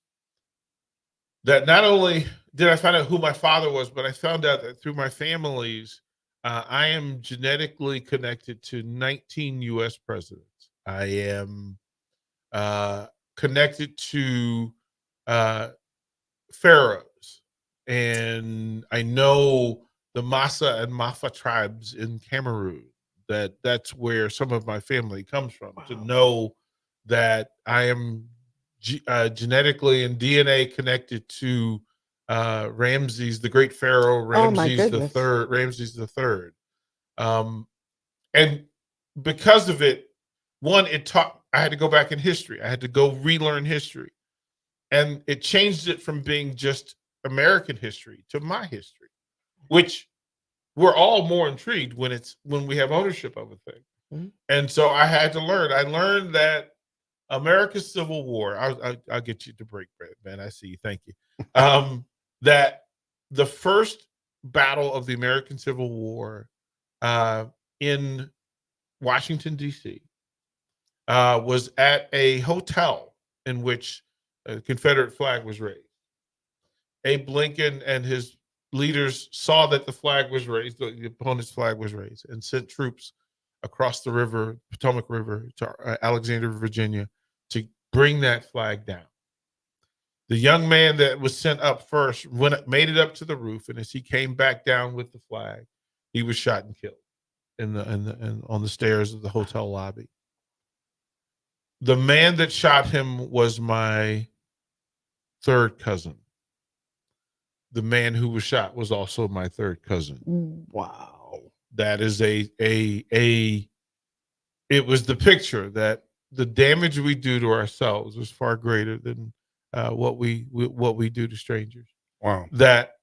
that not only did I find out who my father was, but I found out that through my families, I am genetically connected to 19 U.S. presidents. I am connected to pharaohs, and I know the Massa and Mafa tribes in Cameroon. That's where some of my family comes from. Wow. To know that I am genetically and DNA connected to Ramses, the great pharaoh Ramses the Third. And because of it, one, I had to go back in history. I had to go relearn history. And it changed it from being just American history to my history, which we're all more intrigued when we have ownership of a thing. And so I had to learn. I learned that America's Civil War, I'll get you to break bread, man. I see you. Thank you. That the first battle of the American Civil War in Washington, D.C., was at a hotel in which a Confederate flag was raised. Abe Lincoln and his leaders saw that the flag was raised, the opponent's flag was raised, and sent troops across the river, Potomac River, to Alexandria, Virginia, to bring that flag down. The young man that was sent up first made it up to the roof, and as he came back down with the flag, he was shot and killed on the stairs of the hotel lobby. The man that shot him was my third cousin. The man who was shot was also my third cousin. Wow. That is it was the picture that the damage we do to ourselves was far greater than what we do to strangers. Wow. That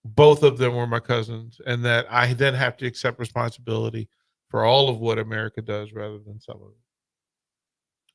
both of them were my cousins, and that I then have to accept responsibility for all of what America does rather than some of it.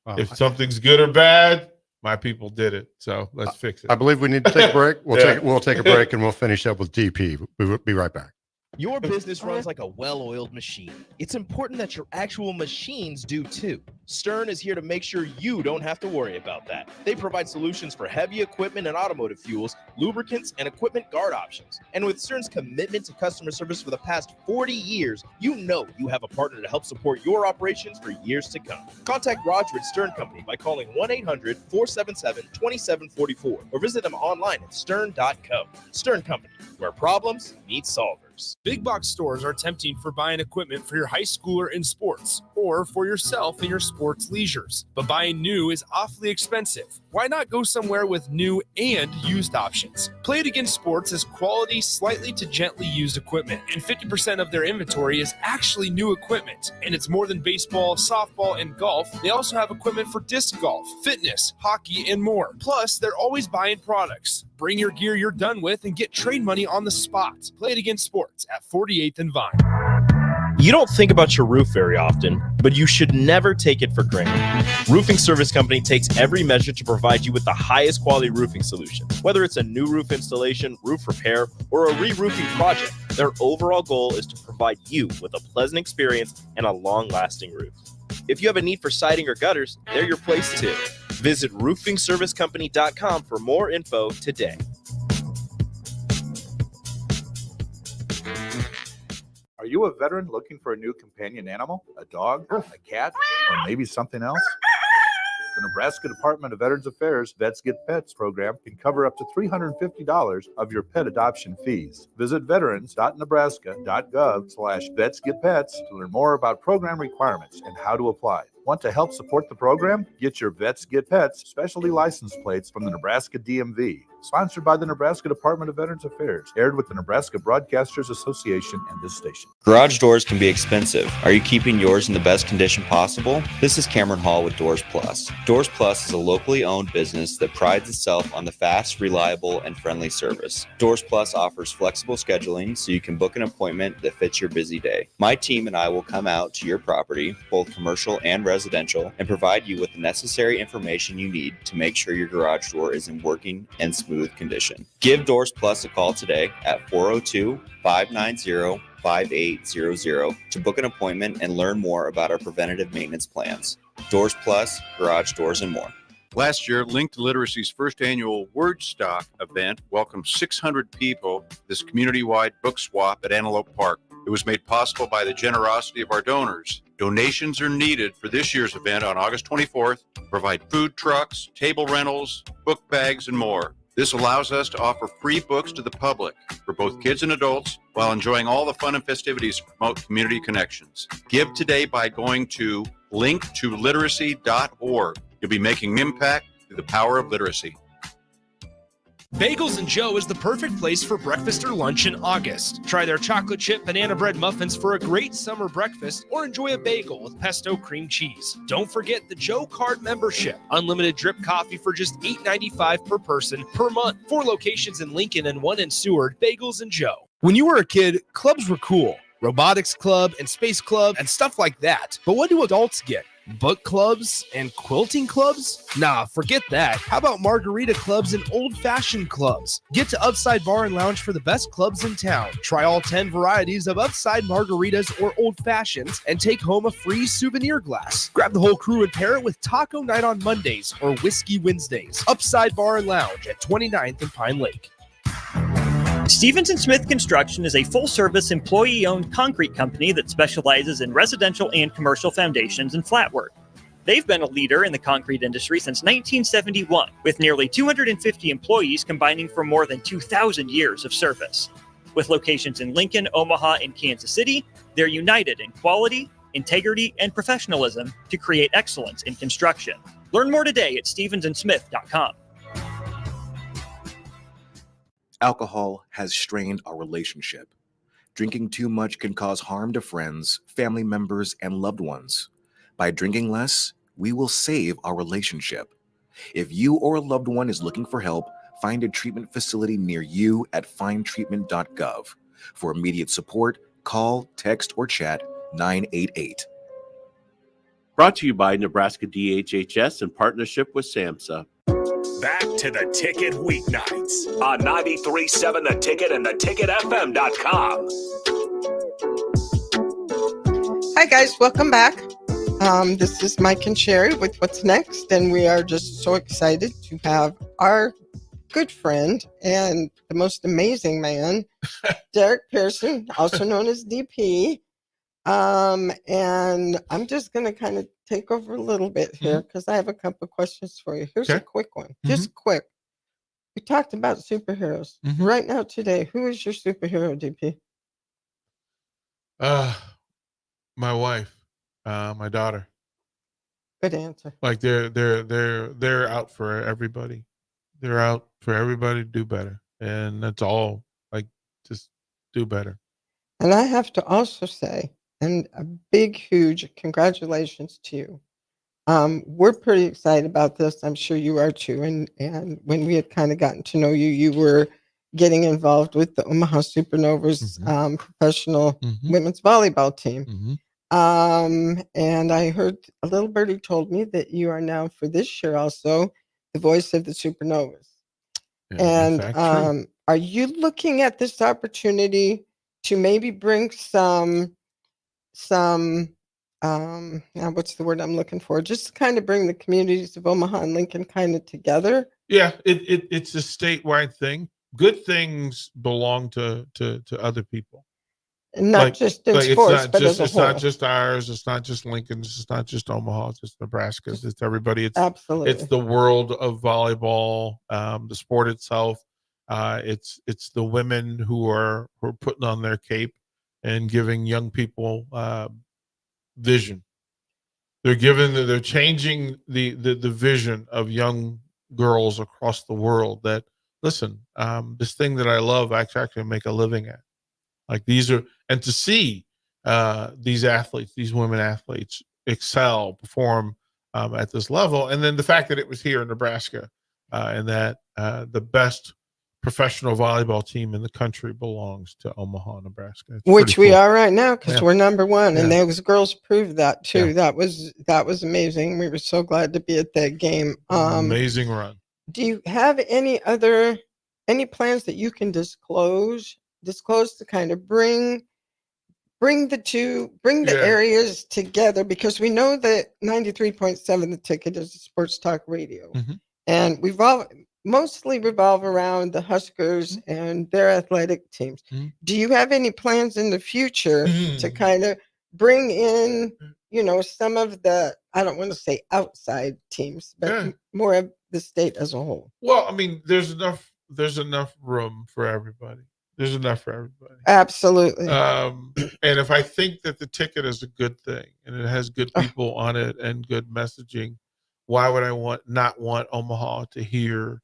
Wow. If something's good or bad, my people did it. So let's fix it. I believe we need to take a break. We'll take a break, and we'll finish up with DP. We'll be right back. Your business runs like a well-oiled machine. It's important that your actual machines do too. Stern is here to make sure you don't have to worry about that. They provide solutions for heavy equipment and automotive fuels, lubricants, and equipment guard options. And with Stern's commitment to customer service for the past 40 years, you know you have a partner to help support your operations for years to come. Contact Roger at Stern Company by calling 1-800-477-2744 or visit them online at stern.co. Stern Company, where problems meet solvers. lives. Big box stores are tempting for buying equipment for your high schooler in sports or for yourself in your sports leisures. But buying new is awfully expensive. Why not go somewhere with new and used options? Play It Again Sports is quality, slightly to gently used equipment, and 50% of their inventory is actually new equipment. And it's more than baseball, softball, and golf. They also have equipment for disc golf, fitness, hockey, and more. Plus, they're always buying products. Bring your gear you're done with and get trade money on the spot. Play It Again Sports at 48th and Vine. You don't think about your roof very often, but you should never take it for granted. Roofing Service Company takes every measure to provide you with the highest quality roofing solution. Whether it's a new roof installation, roof repair, or a re-roofing project, their overall goal is to provide you with a pleasant experience and a long-lasting roof. If you have a need for siding or gutters, they're your place too. Visit roofingservicecompany.com for more info today. Are you a veteran looking for a new companion animal, a dog, a cat, or maybe something else? The Nebraska Department of Veterans Affairs Vets Get Pets program can cover up to $350 of your pet adoption fees. Visit veterans.nebraska.gov/vetsgetpets to learn more about program requirements and how to apply. Want to help support the program? Get your Vets Get Pets specialty license plates from the Nebraska DMV. Sponsored by the Nebraska Department of Veterans Affairs. Aired with the Nebraska Broadcasters Association and this station. Garage doors can be expensive. Are you keeping yours in the best condition possible? This is Cameron Hall with Doors Plus. Doors Plus is a locally owned business that prides itself on the fast, reliable, and friendly service. Doors Plus offers flexible scheduling so you can book an appointment that fits your busy day. My team and I will come out to your property, both commercial and residential, and provide you with the necessary information you need to make sure your garage door is in working and smooth condition. Give Doors Plus a call today at 402-590-5800 to book an appointment and learn more about our preventative maintenance plans. Doors Plus, garage doors, and more. Last year, Linked Literacy's first annual Word Stock event welcomed 600 people to this community-wide book swap at Antelope Park. It was made possible by the generosity of our donors. Donations are needed for this year's event on August 24th to provide food trucks, table rentals, book bags, and more. This allows us to offer free books to the public for both kids and adults while enjoying all the fun and festivities to promote community connections. Give today by going to linktoliteracy.org. You'll be making an impact through the power of literacy. Bagels and Joe is the perfect place for breakfast or lunch in August. Try their chocolate chip banana bread muffins for a great summer breakfast or enjoy a bagel with pesto cream cheese. Don't forget the Joe Card membership. Unlimited drip coffee for just $8.95 per person per month. 4 locations in Lincoln and 1 in Seward. Bagels and Joe. When you were a kid, clubs were cool. Robotics club and space club and stuff like that. But what do adults get? Book clubs and quilting clubs? Nah, forget that. How about margarita clubs and old-fashioned clubs? Get to Upside Bar and Lounge for the best clubs in town. Try all 10 varieties of Upside margaritas or old-fashions and take home a free souvenir glass. Grab the whole crew and pair it with taco night on Mondays or whiskey Wednesdays. Upside Bar and Lounge at 29th and Pine Lake. Stevens & Smith Construction is a full-service, employee-owned concrete company that specializes in residential and commercial foundations and flat work. They've been a leader in the concrete industry since 1971, with nearly 250 employees combining for more than 2,000 years of service. With locations in Lincoln, Omaha, and Kansas City, they're united in quality, integrity, and professionalism to create excellence in construction. Learn more today at stevensandsmith.com. Alcohol has strained our relationship. Drinking too much can cause harm to friends, family members, and loved ones. By drinking less, we will save our relationship. If you or a loved one is looking for help, find a treatment facility near you at findtreatment.gov. For immediate support, call, text, or chat 988. Brought to you by Nebraska DHHS in partnership with SAMHSA. Back to the Ticket weeknights on 93.7 The Ticket and theticketfm.com. Hi guys, welcome back. This is Mike and Sherry with What's Next, and we are just so excited to have our good friend and the most amazing man, Derek Pearson, also known as DP. And I'm just going to kind of take over a little bit here because I have a couple of questions for you. Here's a quick one, just quick. We talked about superheroes. Right now today, who is your superhero, DP? My wife, my daughter. Good answer. Like they're out for everybody. They're out for everybody to do better, and that's all. Like, just do better. And I have to also say, and a big, huge congratulations to you. We're pretty excited about this. I'm sure you are too. And when we had kind of gotten to know you, you were getting involved with the Omaha Supernovas professional women's volleyball team. And I heard a little birdie told me that you are now for this year also the voice of the Supernovas. In fact, true. Are you looking at this opportunity to maybe bring some now what's the word I'm looking for? Just kind of bring the communities of Omaha and Lincoln kind of together? Yeah, it's a statewide thing. Good things belong to other people. And not just in sports, but as a it's not whole. just ours. It's not just Lincoln's. It's not just Omaha's. It's Nebraska's. It's everybody. It's Absolutely. the world of volleyball, the sport itself. It's the women who are putting on their cape and giving young people vision. They're changing the vision of young girls across the world that listen, this thing that I love, I can actually make a living at. Like these are, and to see these athletes, these women athletes excel, perform at this level, and then the fact that it was here in Nebraska, and that the best professional volleyball team in the country belongs to Omaha, Nebraska. It's Which pretty we cool. are right now because Yeah. we're number one, and Yeah. those girls proved that too. Yeah. That was amazing. We were so glad to be at that game. Amazing run. Do you have any plans that you can disclose to kind of bring the Yeah. areas together, because we know that 93.7 The Ticket is a sports talk radio, and we've all mostly revolve around the Huskers and their athletic teams. Do you have any plans in the future to kind of bring in, some of the, I don't want to say outside teams, but Yeah. more of the state as a whole? Well, I mean, there's enough room for everybody. There's enough for everybody. Absolutely. And if I think that the ticket is a good thing and it has good people on it and good messaging, why would I not want Omaha to hear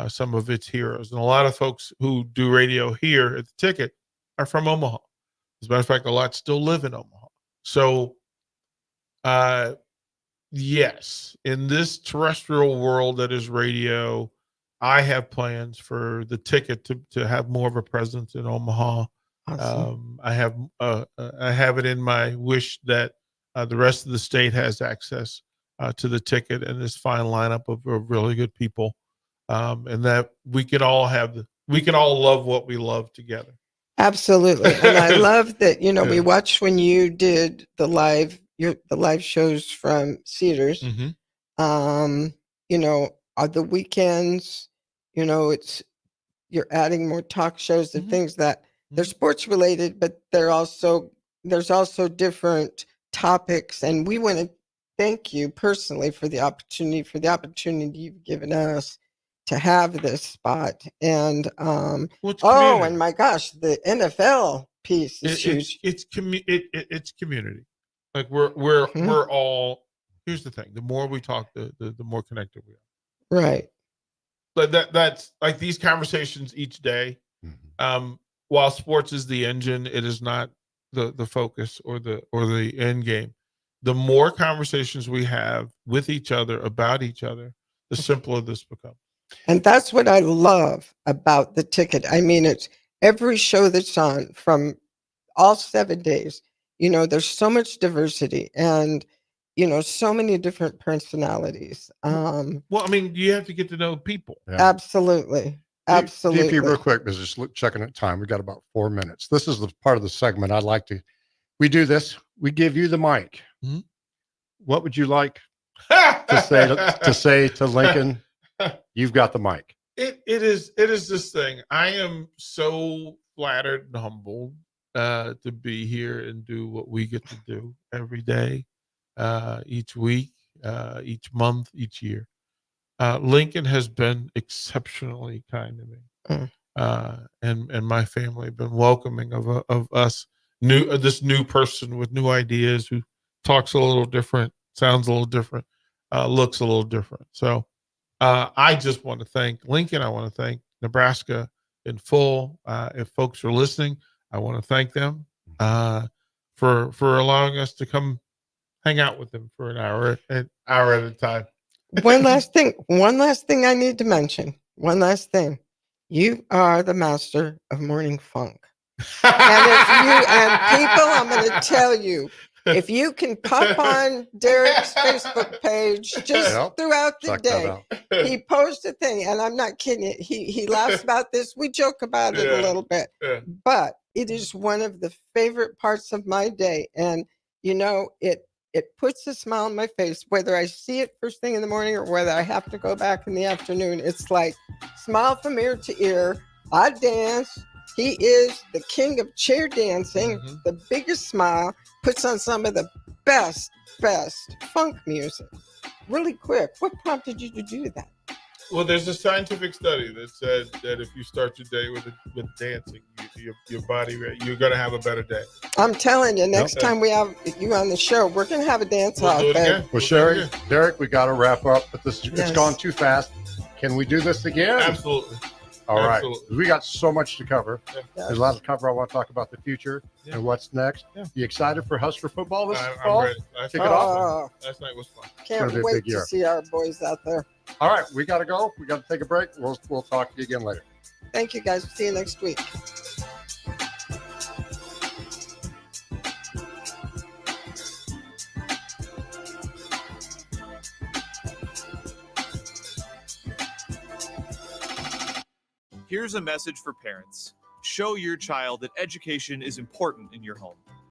some of its heroes? And a lot of folks who do radio here at the ticket are from Omaha. As a matter of fact, a lot still live in Omaha. So, yes, in this terrestrial world that is radio, I have plans for the ticket to have more of a presence in Omaha. Awesome. I have it in my wish that the rest of the state has access to the ticket and this fine lineup of really good people, and that we can all love what we love together. Absolutely. And I love that, we Yeah. watched when you did the live shows from Cedars. On the weekends, you're adding more talk shows and things that they're sports related, but there's also different topics. And we want to thank you personally for the opportunity you've given us to have this spot. And and my gosh, the NFL piece is huge. It's community. Like we're all. Here's the thing: the more we talk, the more connected we are. Right. But that's like these conversations each day. While sports is the engine, it is not the focus or the end game. The more conversations we have with each other about each other, the simpler this becomes. And that's what I love about the ticket. I mean, it's every show that's on from all 7 days. There's so much diversity and, so many different personalities. Well, I mean, you have to get to know people. Absolutely. Absolutely. DP, real quick, because just checking at time. We got about 4 minutes. This is the part of the segment I'd like to. We do this. We give you the mic. What would you like to say to Lincoln? You've got the mic. It is this thing. I am so flattered and humbled to be here and do what we get to do every day, each week, each month, each year. Lincoln has been exceptionally kind to me, and my family have been welcoming of us this new person with new ideas who talks a little different, sounds a little different, looks a little different. So I just want to thank Lincoln. I want to thank Nebraska in full. If folks are listening, I want to thank them for allowing us to come hang out with them for an hour at a time. One last thing I need to mention. One last thing. You are the master of morning funk. And people, I'm going to tell you, if you can pop on Derek's Facebook page just throughout the day, he posts a thing, and I'm not kidding you. He laughs about this. We joke about it a little bit, but it is one of the favorite parts of my day. And, you know, it puts a smile on my face, whether I see it first thing in the morning or whether I have to go back in the afternoon. It's like smile from ear to ear. I dance. He is the king of chair dancing, the biggest smile, puts on some of the best funk music. Really quick, what prompted you to do that? Well, there's a scientific study that said that if you start your day with dancing, your body, you're going to have a better day. I'm telling you, next time we have you on the show, we're going to have a dance off. Well, Sherry, Derek, we got to wrap up, but it's gone too fast. Can we do this again? Absolutely. All right. We got so much to cover. There's a lot to cover. I want to talk about the future and what's next. You excited for Husker football this fall? I'm ready. Kick it off. Last night was fun. Can't wait to see our boys out there. All right. We got to go. We got to take a break. We'll talk to you again later. Thank you, guys. See you next week. Here's a message for parents. Show your child that education is important in your home.